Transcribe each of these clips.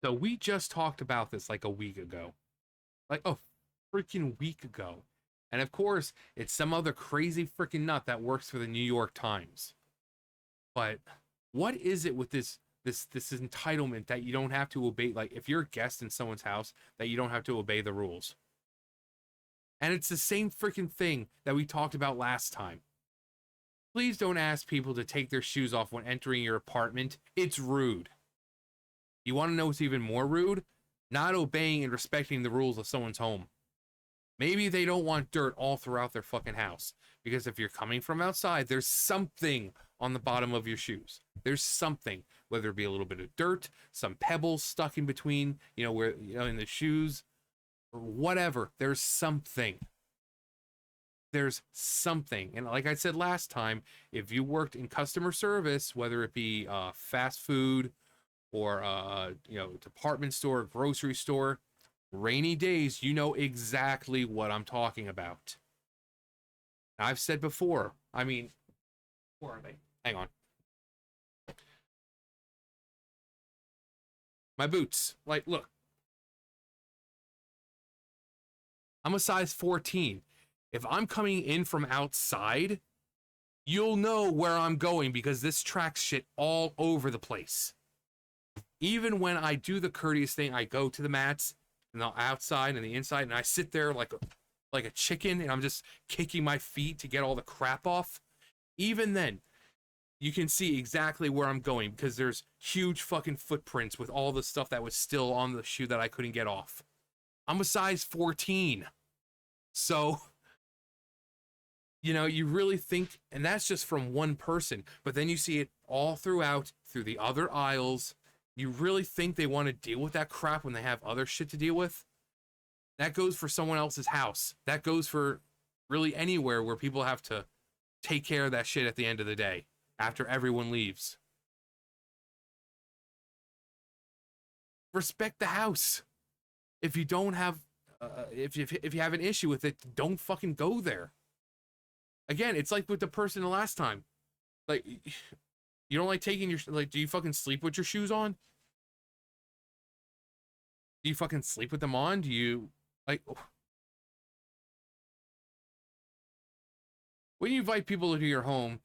So we just talked about this like a week ago. Like a freaking week ago. And of course, it's some other crazy freaking nut that works for the New York Times. But what is it with this entitlement that you don't have to obey, like if you're a guest in someone's house, that you don't have to obey the rules? And it's the same freaking thing that we talked about last time. Please don't ask people to take their shoes off when entering your apartment. It's rude. You want to know what's even more rude? Not obeying and respecting the rules of someone's home. Maybe they don't want dirt all throughout their fucking house. Because if you're coming from outside, there's something on the bottom of your shoes. There's something, whether it be a little bit of dirt, some pebbles stuck in between, where, in the shoes, or whatever. There's something. There's something. And like I said last time, if you worked in customer service, whether it be fast food or, department store, grocery store, rainy days, you know exactly what I'm talking about. I've said before, where are they? Hang on. My boots. Like, look. I'm a size 14. If I'm coming in from outside, you'll know where I'm going because this tracks shit all over the place. Even when I do the courteous thing, I go to the mats and the outside and the inside, and I sit there like a chicken, and I'm just kicking my feet to get all the crap off. Even then, you can see exactly where I'm going because there's huge fucking footprints with all the stuff that was still on the shoe that I couldn't get off. I'm a size 14. So, you really think, and that's just from one person, but then you see it all throughout, through the other aisles. You really think they want to deal with that crap when they have other shit to deal with? That goes for someone else's house. That goes for really anywhere where people have to take care of that shit at the end of the day after everyone leaves. Respect the house. If you don't have, if you have an issue with it, don't fucking go there. Again, it's like with the person the last time. Like, you don't like taking your, like, do you fucking sleep with your shoes on? Do you fucking sleep with them on? Do you, like, when you invite people into your home,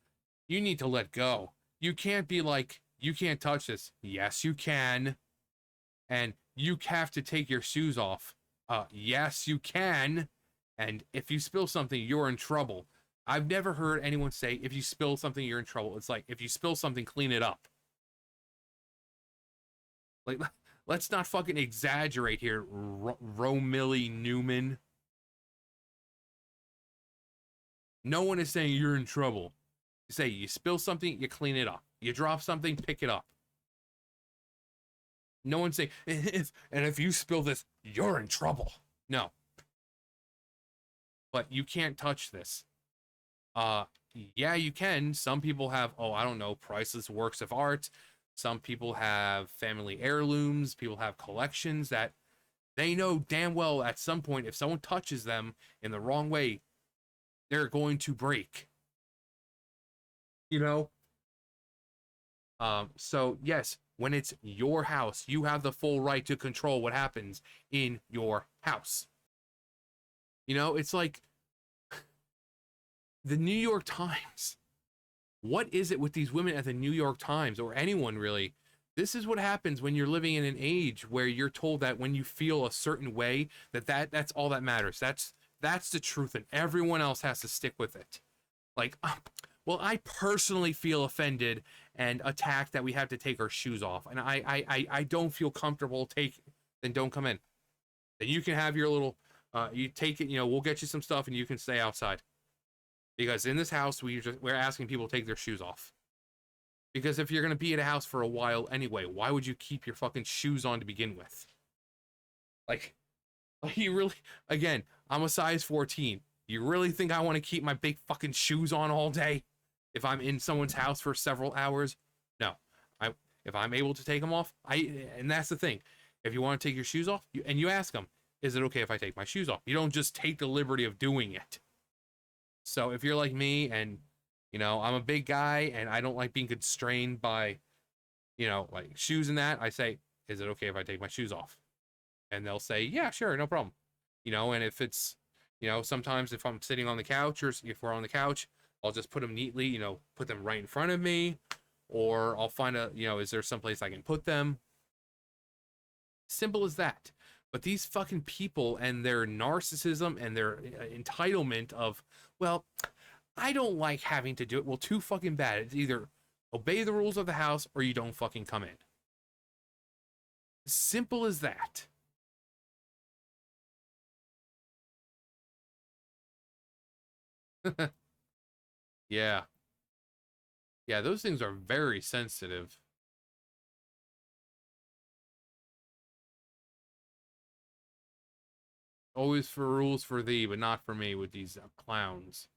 you need to let go. You can't be like, you can't touch this. Yes, you can. And you have to take your shoes off. Yes, you can. And if you spill something, you're in trouble. I've never heard anyone say, if you spill something, you're in trouble. It's like, if you spill something, clean it up. Like, let's not fucking exaggerate here, Romilly Newman. No one is saying you're in trouble. You say you spill something, you clean it up. You drop something, pick it up. No one's saying, if you spill this, you're in trouble. No. But you can't touch this. Yeah, you can. Some people have, I don't know, priceless works of art. Some people have family heirlooms. People have collections that they know damn well at some point, if someone touches them in the wrong way, they're going to break. So yes, when it's your house, you have the full right to control what happens in your house. It's like the New York Times. What is it with these women at the New York Times, or anyone really? This is what happens when you're living in an age where you're told that when you feel a certain way, that's all that matters. That's the truth, and everyone else has to stick with it. Like, well, I personally feel offended and attacked that we have to take our shoes off, and I don't feel comfortable then don't come in. Then you can have your little, you take it, we'll get you some stuff and you can stay outside. Because in this house, we're asking people to take their shoes off. Because if you're going to be at a house for a while anyway, why would you keep your fucking shoes on to begin with? Like you really, again, I'm a size 14. You really think I want to keep my big fucking shoes on all day if I'm in someone's house for several hours? No. If I'm able to take them off, and that's the thing. If you want to take your shoes off, you ask them, is it okay if I take my shoes off? You don't just take the liberty of doing it. So if you're like me and, I'm a big guy and I don't like being constrained by, like shoes and that, I say, is it okay if I take my shoes off? And they'll say, yeah, sure, no problem. And if it's, sometimes if I'm sitting on the couch or if we're on the couch, I'll just put them neatly, put them right in front of me, or I'll find is there someplace I can put them? Simple as that. But these fucking people and their narcissism and their entitlement of, well, I don't like having to do it. Well, too fucking bad. It's either obey the rules of the house or you don't fucking come in. Simple as that. Yeah. Yeah, those things are very sensitive. Always for rules for thee, but not for me with these clowns.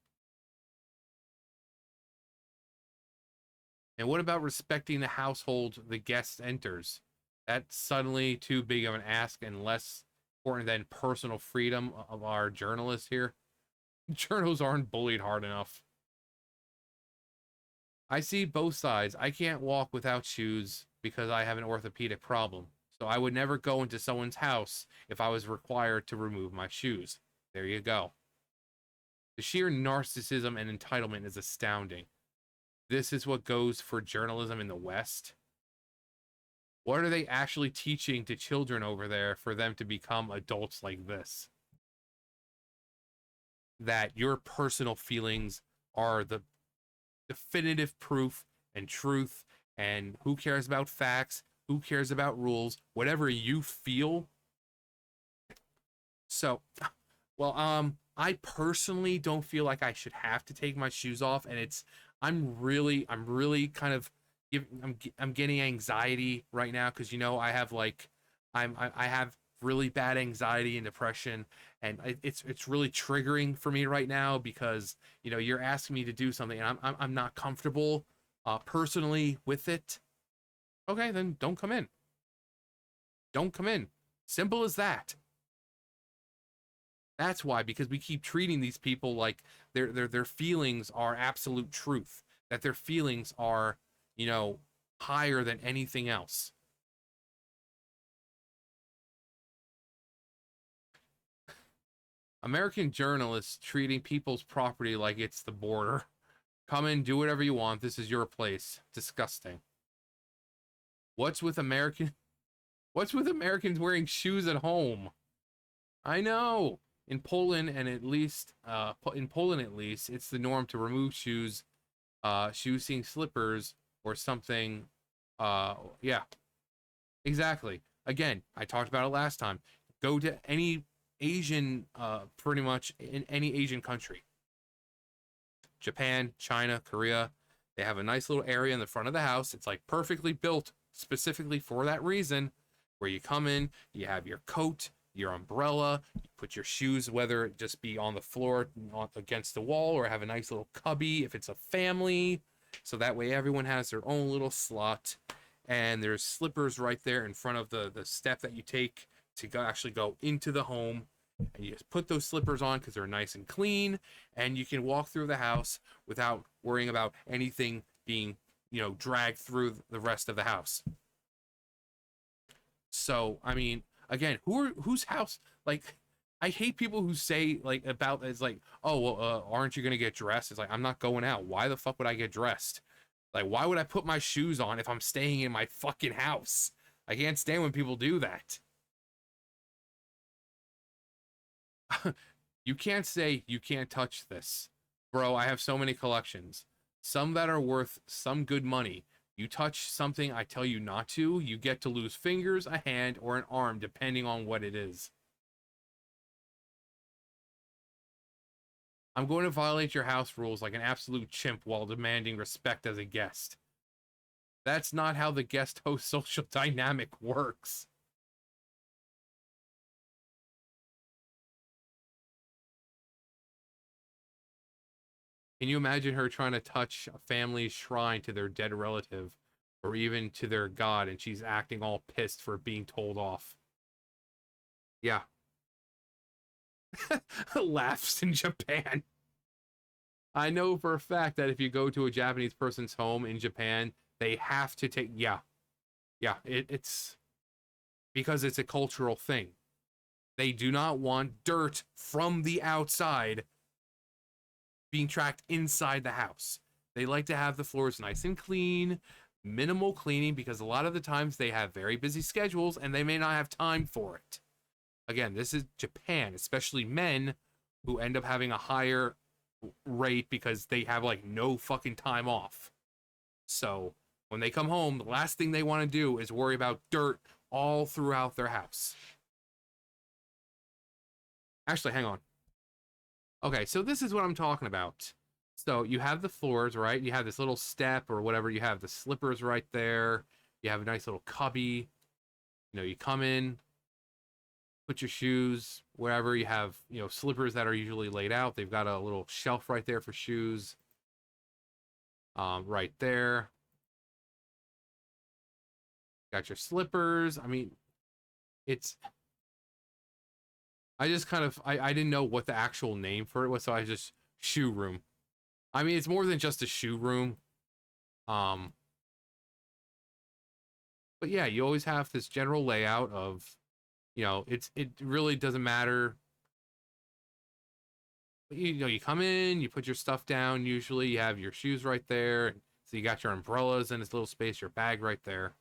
And what about respecting the household the guest enters? That's suddenly too big of an ask and less important than personal freedom of our journalists here. Journals aren't bullied hard enough. I see both sides. I can't walk without shoes because I have an orthopedic problem. So I would never go into someone's house if I was required to remove my shoes. There you go. The sheer narcissism and entitlement is astounding. This is what goes for journalism in the West. What are they actually teaching to children over there for them to become adults like this? That your personal feelings are the definitive proof and truth, and who cares about facts, who cares about rules, whatever you feel. So, well, I personally don't feel like I should have to take my shoes off, and I'm really kind of I'm getting anxiety right now because I have like I have really bad anxiety and depression, and it's really triggering for me right now because you're asking me to do something and I'm not comfortable personally with it. Okay, then don't come in. Don't come in. Simple as that. That's why, because we keep treating these people like their feelings are absolute truth, that their feelings are, higher than anything else. American journalists treating people's property like it's the border. Come in, do whatever you want. This is your place. Disgusting. What's with American What's with Americans wearing shoes at home? I know. In Poland and at least in Poland at least, it's the norm to remove shoes, shoes seeing slippers or something. Yeah, exactly. Again, I talked about it last time. Go to any Asian, pretty much in any Asian country. Japan, China, Korea. They have a nice little area in the front of the house. It's like perfectly built specifically for that reason, where you come in, you have your coat, your umbrella, you put your shoes, whether it just be on the floor against the wall or have a nice little cubby if it's a family. So that way everyone has their own little slot. And there's slippers right there in front of the step that you take to actually go into the home. And you just put those slippers on because they're nice and clean, and you can walk through the house without worrying about anything being, dragged through the rest of the house. So, I mean, again, whose house? Like, I hate people who say like about it's like, oh well, aren't you gonna get dressed? It's like I'm not going out. Why the fuck would I get dressed? Like, why would I put my shoes on if I'm staying in my fucking house? I can't stand when people do that. You can't say you can't touch this. Bro, I have so many collections. Some that are worth some good money. You touch something I tell you not to, you get to lose fingers, a hand, or an arm, depending on what it is. I'm going to violate your house rules like an absolute chimp while demanding respect as a guest. That's not how the guest host social dynamic works. Can you imagine her trying to touch a family's shrine to their dead relative or even to their god and she's acting all pissed for being told off? Yeah. Laughs in Japan. I know for a fact that if you go to a Japanese person's home in Japan, they have to take, yeah. Yeah, it's because it's a cultural thing. They do not want dirt from the outside being tracked inside the house. They like to have the floors nice and clean, minimal cleaning, because a lot of the times they have very busy schedules and they may not have time for it. Again, this is Japan, especially men who end up having a higher rate because they have like no fucking time off. So when they come home, the last thing they want to do is worry about dirt all throughout their house. Actually, hang on. Okay, so this is what I'm talking about. So you have the floors, right? You have this little step or whatever. You have the slippers right there. You have a nice little cubby. You know, you come in, put your shoes wherever. You have, you know, slippers that are usually laid out. They've got a little shelf right there for shoes. Right there. Got your slippers. I mean, it's... I just kind of... I didn't know what the actual name for it was, so I just... Shoe room. I mean, it's more than just a shoe room. But yeah, you always have this general layout of, you know, it really doesn't matter. You know, you come in, you put your stuff down. Usually you have your shoes right there. So you got your umbrellas in this little space, your bag right there.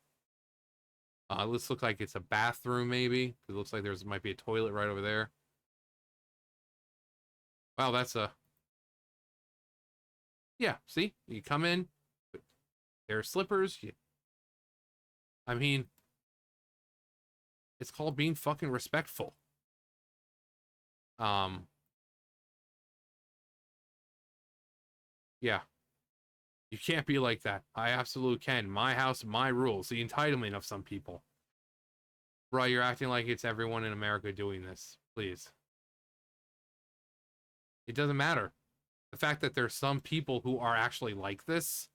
This looks like it's a bathroom, maybe. It looks like might be a toilet right over there. Wow, that's a... Yeah, see? You come in, there are slippers. I mean, it's called being fucking respectful. Yeah. You can't be like that. I absolutely can. My house, my rules. The entitlement of some people. Bro, you're acting like it's everyone in America doing this. Please. It doesn't matter. The fact that there's some people who are actually like this,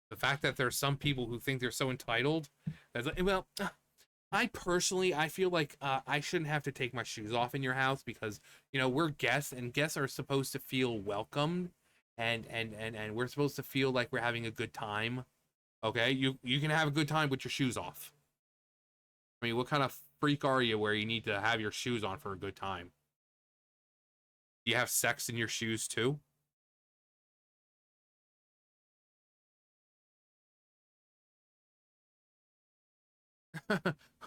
the fact that there's some people who think they're so entitled, that's like, well, I feel like I shouldn't have to take my shoes off in your house because, you know, we're guests and guests are supposed to feel welcomed and we're supposed to feel like we're having a good time. Okay? You can have a good time with your shoes off. I mean, what kind of freak are you where you need to have your shoes on for a good time? Do you have sex in your shoes too?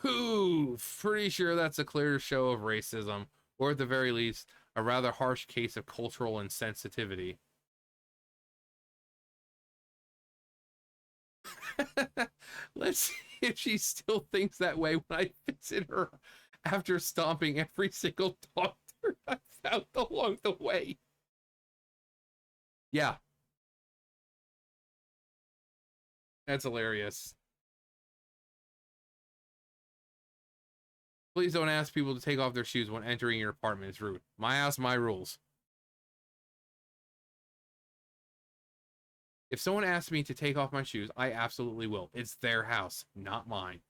Ooh, pretty sure that's a clear show of racism, or at the very least, a rather harsh case of cultural insensitivity. Let's see if she still thinks that way when I visit her after stomping every single doctor I found along the way. Yeah, that's hilarious. Please don't ask people to take off their shoes when entering your apartment. It's rude. My house, my rules. If someone asks me to take off my shoes, I absolutely will. It's their house, not mine.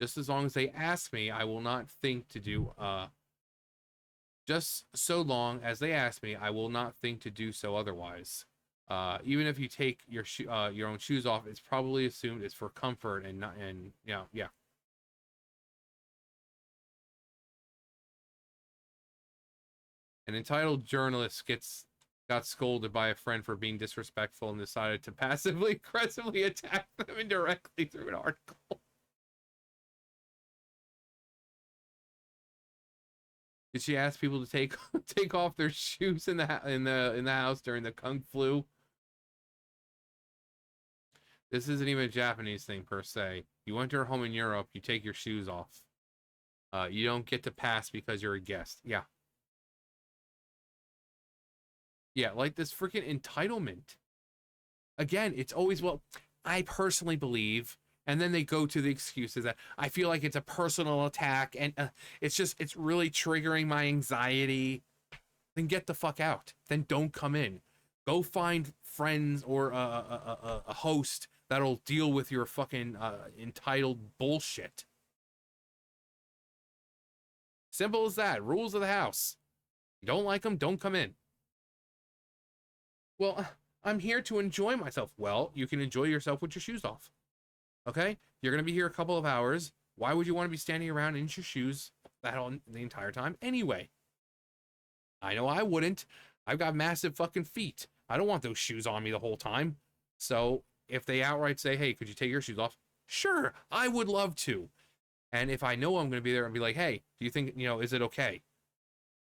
Just as long as they ask me, I will not think to do, just so long as they ask me, I will not think to do so otherwise. Even if you take your own shoes off, it's probably assumed it's for comfort and not, and, you know, yeah. An entitled journalist got scolded by a friend for being disrespectful and decided to passively aggressively attack them indirectly through an article. Did she ask people to take off their shoes in the house during the Kung Flu? This isn't even a Japanese thing per se. You enter a home in Europe, you take your shoes off. You don't get to pass because you're a guest. Yeah. Yeah, like this freaking entitlement. Again, it's always, well, I personally believe, and then they go to the excuses that I feel like it's a personal attack, and it's really triggering my anxiety. Then get the fuck out. Then don't come in. Go find friends or a host that'll deal with your fucking entitled bullshit. Simple as that. Rules of the house. You don't like them, don't come in. Well, I'm here to enjoy myself. Well, you can enjoy yourself with your shoes off. Okay? You're going to be here a couple of hours. why would you want to be standing around in your shoes the entire time anyway? I know I wouldn't. I've got massive fucking feet. I don't want those shoes on me the whole time. So if they outright say, hey, could you take your shoes off? Sure, I would love to. And if I know I'm going to be there, and be like, hey, do you think, is it okay?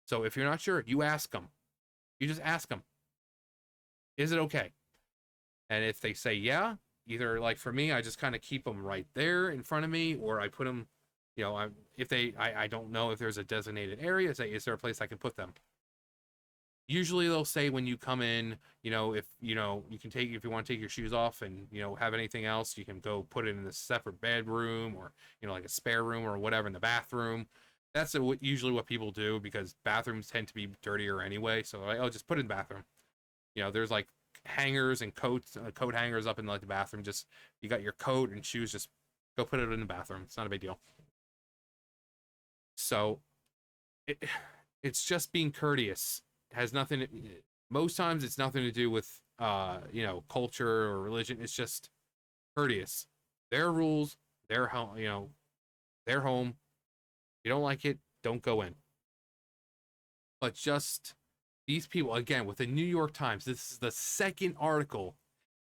So if you're not sure, you ask them. You just ask them, is it okay? And if they say yeah, either like for me, I just kind of keep them right there in front of me, or I put them, I don't know if there's a designated area, say, is there a place I can put them? Usually they'll say when you come in, if you can take, if you want to take your shoes off and have anything else, you can go put it in a separate bedroom, or like a spare room or whatever in the bathroom. That's usually what people do, because bathrooms tend to be dirtier anyway. So like, oh, just put it in the bathroom. There's like hangers and coats, coat hangers up in like the bathroom. Just, you got your coat and shoes, just go put it in the bathroom. It's not a big deal. So it's just being courteous. It has nothing most times it's nothing to do with culture or religion. It's just courteous. Their rules, their home, their home. If you don't like it, don't go in. But just these people, again, with the New York Times, this is the second article,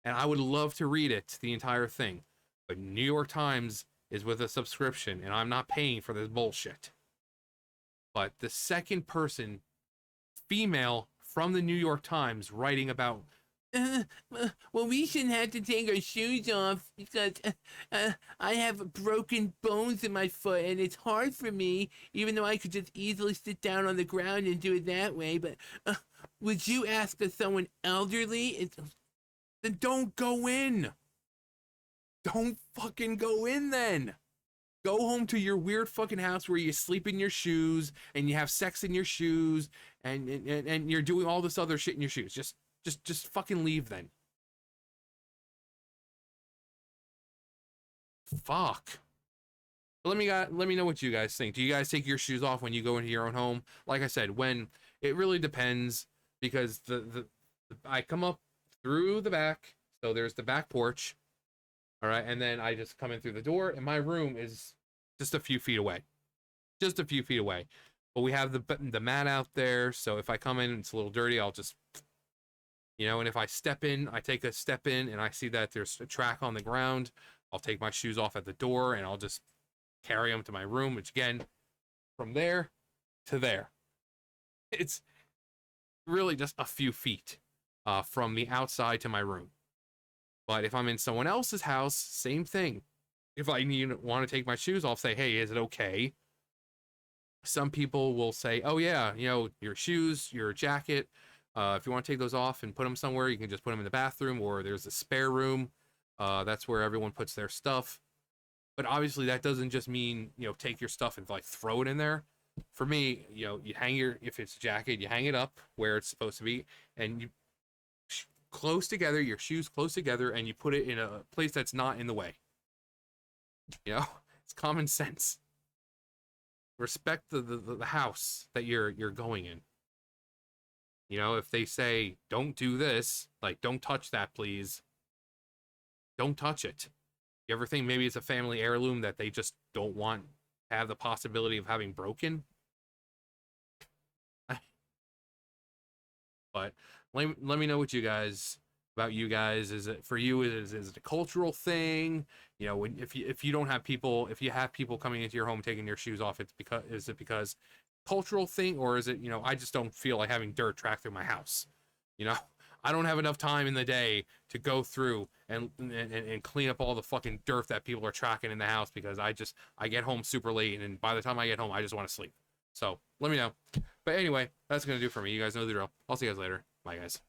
and I would love to read it, the entire thing. But New York Times is with a subscription, and I'm not paying for this bullshit. But the second person, female, from the New York Times, writing about, well, we shouldn't have to take our shoes off because I have broken bones in my foot, and it's hard for me, even though I could just easily sit down on the ground and do it that way. But would you ask someone elderly? Then don't go in. Don't fucking go in then. Go home to your weird fucking house where you sleep in your shoes and you have sex in your shoes and you're doing all this other shit in your shoes. Just fucking leave then. Fuck. Let me know what you guys think. Do you guys take your shoes off when you go into your own home? Like I said, when it really depends, because I come up through the back, so there's the back porch. All right, and then I just come in through the door, and my room is just a few feet away. Just a few feet away. But we have the mat out there, so if I come in and it's a little dirty, I'll just, and if I step in, I take a step in, and I see that there's a track on the ground, I'll take my shoes off at the door, and I'll just carry them to my room, which, again, from there to there. It's really just a few feet from the outside to my room. But if I'm in someone else's house, same thing. If I want to take my shoes off, say, hey, is it okay? Some people will say, oh yeah, your shoes, your jacket, if you want to take those off and put them somewhere, you can just put them in the bathroom, or there's a spare room. That's where everyone puts their stuff. But obviously that doesn't just mean, take your stuff and like throw it in there. For me, you hang if it's a jacket, you hang it up where it's supposed to be, and you close together, your shoes close together, and you put it in a place that's not in the way. It's common sense. Respect the house that you're going in. If they say, don't do this, like, don't touch that, please, don't touch it. You ever think maybe it's a family heirloom that they just don't want to have the possibility of having broken? But let me know what about you guys. Is it for you? Is it a cultural thing? If you don't have people, if you have people coming into your home taking their shoes off, is it because cultural thing, or is it, I just don't feel like having dirt track through my house? I don't have enough time in the day to go through and clean up all the fucking dirt that people are tracking in the house, because I get home super late, and by the time I get home, I just want to sleep. So let me know. But anyway, that's gonna do for me. You guys know the drill. I'll see you guys later. Bye, guys.